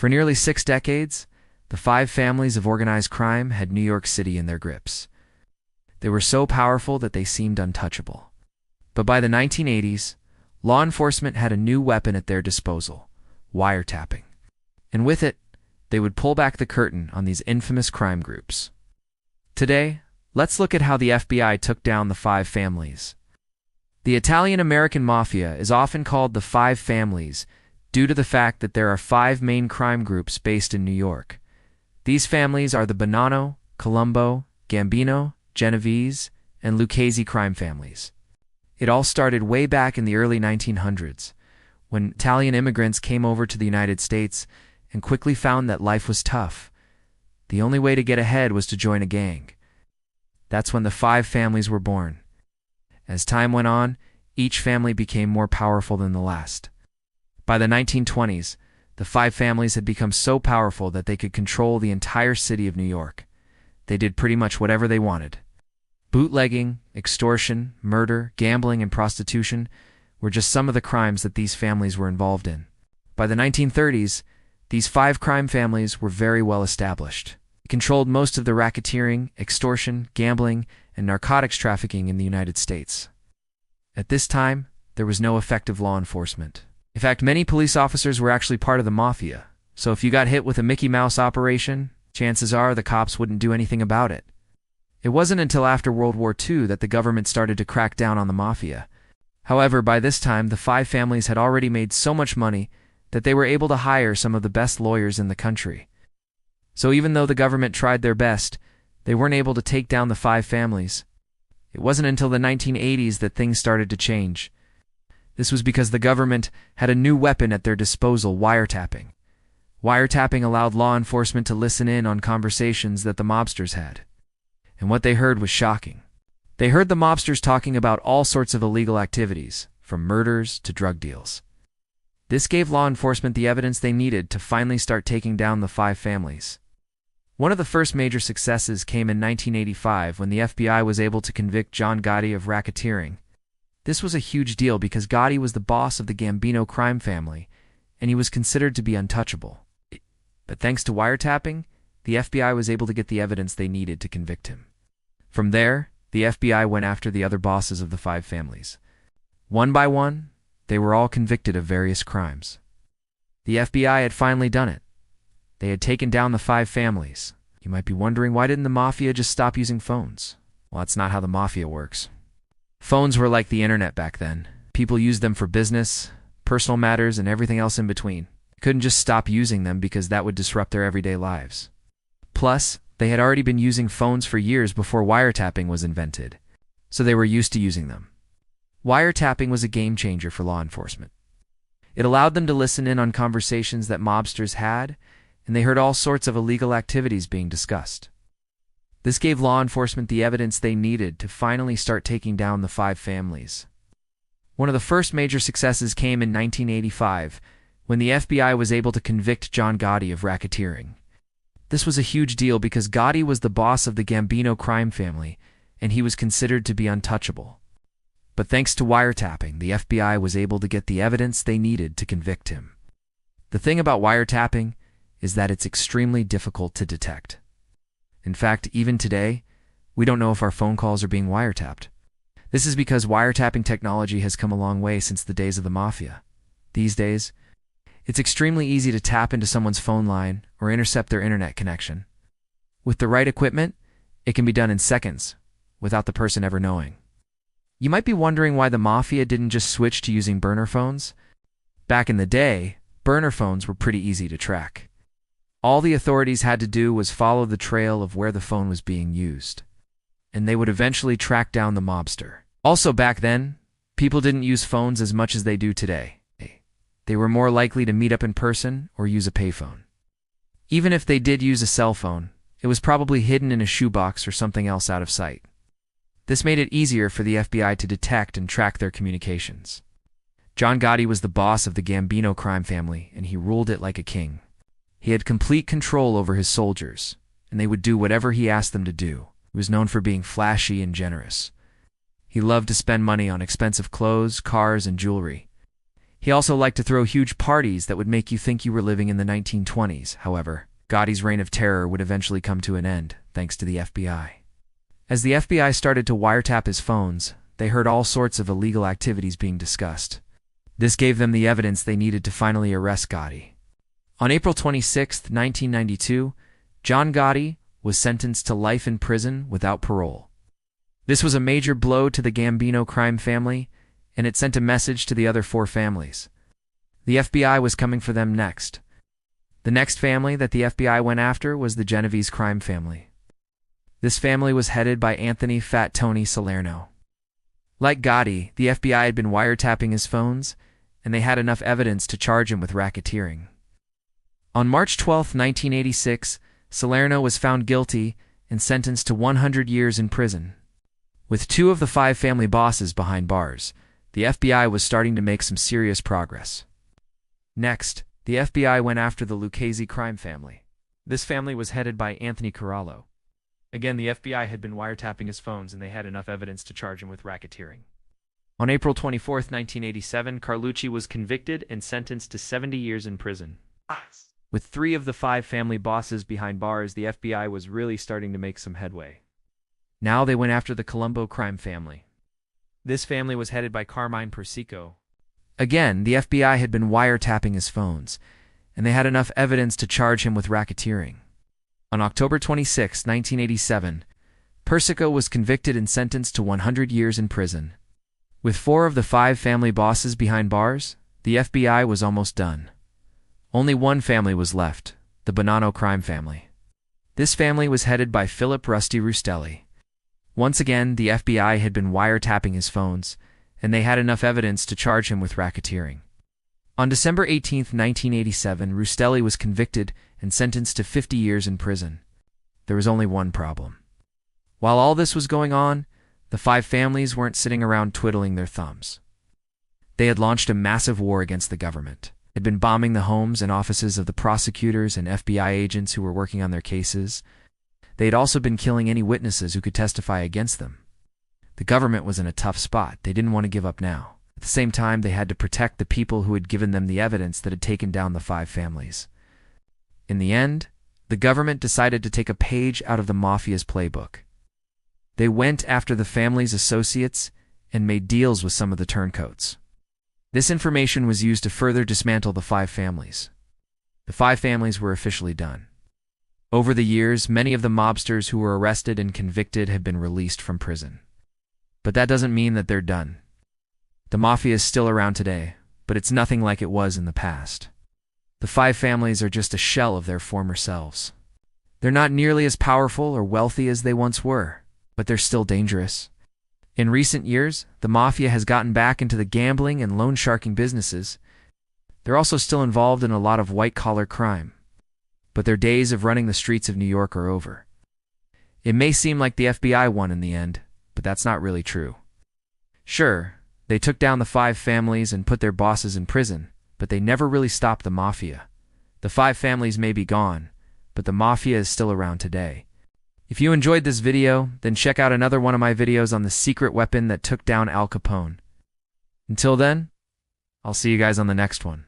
For nearly 6 decades, the 5 families of organized crime had New York City in their grips. They were so powerful that they seemed untouchable. But by the 1980s, law enforcement had a new weapon at their disposal: wiretapping. And with it, they would pull back the curtain on these infamous crime groups. Today, let's look at how the FBI took down the 5 families. The Italian-American Mafia is often called the 5 families due to the fact that there are 5 main crime groups based in New York. These families are the Bonanno, Colombo, Gambino, Genovese, and Lucchese crime families. It all started way back in the early 1900s, when Italian immigrants came over to the United States and quickly found that life was tough. The only way to get ahead was to join a gang. That's when the 5 families were born. As time went on, each family became more powerful than the last. By the 1920s, the 5 families had become so powerful that they could control the entire city of New York. They did pretty much whatever they wanted. Bootlegging, extortion, murder, gambling, and prostitution were just some of the crimes that these families were involved in. By the 1930s, these 5 crime families were very well established. They controlled most of the racketeering, extortion, gambling, and narcotics trafficking in the United States. At this time, there was no effective law enforcement. In fact, many police officers were actually part of the Mafia, so if you got hit with a Mickey Mouse operation, chances are the cops wouldn't do anything about it. It wasn't until after World War II that the government started to crack down on the Mafia. However, by this time, the 5 families had already made so much money that they were able to hire some of the best lawyers in the country. So even though the government tried their best, they weren't able to take down the 5 families. It wasn't until the 1980s that things started to change. This was because the government had a new weapon at their disposal: wiretapping. Wiretapping allowed law enforcement to listen in on conversations that the mobsters had. And what they heard was shocking. They heard the mobsters talking about all sorts of illegal activities, from murders to drug deals. This gave law enforcement the evidence they needed to finally start taking down the 5 families. One of the first major successes came in 1985 when the FBI was able to convict John Gotti of racketeering. This was a huge deal because Gotti was the boss of the Gambino crime family, and he was considered to be untouchable. But thanks to wiretapping, the FBI was able to get the evidence they needed to convict him. From there, the FBI went after the other bosses of the 5 families. One by one, they were all convicted of various crimes. The FBI had finally done it. They had taken down the 5 families. You might be wondering, why didn't the Mafia just stop using phones? Well, that's not how the Mafia works. Phones were like the internet back then. People used them for business, personal matters, and everything else in between. They couldn't just stop using them because that would disrupt their everyday lives. Plus, they had already been using phones for years before wiretapping was invented, so they were used to using them. Wiretapping was a game changer for law enforcement. It allowed them to listen in on conversations that mobsters had, and they heard all sorts of illegal activities being discussed. This gave law enforcement the evidence they needed to finally start taking down the 5 families. One of the first major successes came in 1985 when the FBI was able to convict John Gotti of racketeering. This was a huge deal because Gotti was the boss of the Gambino crime family, and he was considered to be untouchable. But thanks to wiretapping, the FBI was able to get the evidence they needed to convict him. The thing about wiretapping is that it's extremely difficult to detect. In fact, even today, we don't know if our phone calls are being wiretapped. This is because wiretapping technology has come a long way since the days of the Mafia. These days, it's extremely easy to tap into someone's phone line or intercept their internet connection. With the right equipment, it can be done in seconds, without the person ever knowing. You might be wondering why the Mafia didn't just switch to using burner phones. Back in the day, burner phones were pretty easy to track. All the authorities had to do was follow the trail of where the phone was being used, and they would eventually track down the mobster. Also back then, people didn't use phones as much as they do today. They were more likely to meet up in person or use a payphone. Even if they did use a cell phone, it was probably hidden in a shoebox or something else out of sight. This made it easier for the FBI to detect and track their communications. John Gotti was the boss of the Gambino crime family, and he ruled it like a king. He had complete control over his soldiers, and they would do whatever he asked them to do. He was known for being flashy and generous. He loved to spend money on expensive clothes, cars, and jewelry. He also liked to throw huge parties that would make you think you were living in the 1920s. However, Gotti's reign of terror would eventually come to an end, thanks to the FBI. As the FBI started to wiretap his phones, they heard all sorts of illegal activities being discussed. This gave them the evidence they needed to finally arrest Gotti. On April 26, 1992, John Gotti was sentenced to life in prison without parole. This was a major blow to the Gambino crime family, and it sent a message to the other 4 families. The FBI was coming for them next. The next family that the FBI went after was the Genovese crime family. This family was headed by Anthony "Fat Tony" Salerno. Like Gotti, the FBI had been wiretapping his phones, and they had enough evidence to charge him with racketeering. On March 12, 1986, Salerno was found guilty and sentenced to 100 years in prison. With 2 of the 5 family bosses behind bars, the FBI was starting to make some serious progress. Next, the FBI went after the Lucchese crime family. This family was headed by Anthony Corallo. Again, the FBI had been wiretapping his phones and they had enough evidence to charge him with racketeering. On April 24, 1987, Carlucci was convicted and sentenced to 70 years in prison. With 3 of the 5 family bosses behind bars, the FBI was really starting to make some headway. Now they went after the Colombo crime family. This family was headed by Carmine Persico. Again, the FBI had been wiretapping his phones, and they had enough evidence to charge him with racketeering. On October 26, 1987, Persico was convicted and sentenced to 100 years in prison. With 4 of the 5 family bosses behind bars, the FBI was almost done. Only one family was left, the Bonanno crime family. This family was headed by Philip "Rusty" Rustelli. Once again, the FBI had been wiretapping his phones, and they had enough evidence to charge him with racketeering. On December 18, 1987, Rustelli was convicted and sentenced to 50 years in prison. There was only one problem. While all this was going on, the 5 families weren't sitting around twiddling their thumbs. They had launched a massive war against the government, had been bombing the homes and offices of the prosecutors and FBI agents who were working on their cases. They had also been killing any witnesses who could testify against them. The government was in a tough spot. They didn't want to give up now. At the same time, they had to protect the people who had given them the evidence that had taken down the 5 families. In the end, the government decided to take a page out of the Mafia's playbook. They went after the family's associates and made deals with some of the turncoats. This information was used to further dismantle the 5 families. The 5 families were officially done. Over the years, many of the mobsters who were arrested and convicted have been released from prison. But that doesn't mean that they're done. The Mafia is still around today, but it's nothing like it was in the past. The 5 families are just a shell of their former selves. They're not nearly as powerful or wealthy as they once were, but they're still dangerous. In recent years, the Mafia has gotten back into the gambling and loan sharking businesses. They're also still involved in a lot of white-collar crime. But their days of running the streets of New York are over. It may seem like the FBI won in the end, but that's not really true. Sure, they took down the 5 families and put their bosses in prison, but they never really stopped the Mafia. The 5 families may be gone, but the Mafia is still around today. If you enjoyed this video, then check out another one of my videos on the secret weapon that took down Al Capone. Until then, I'll see you guys on the next one.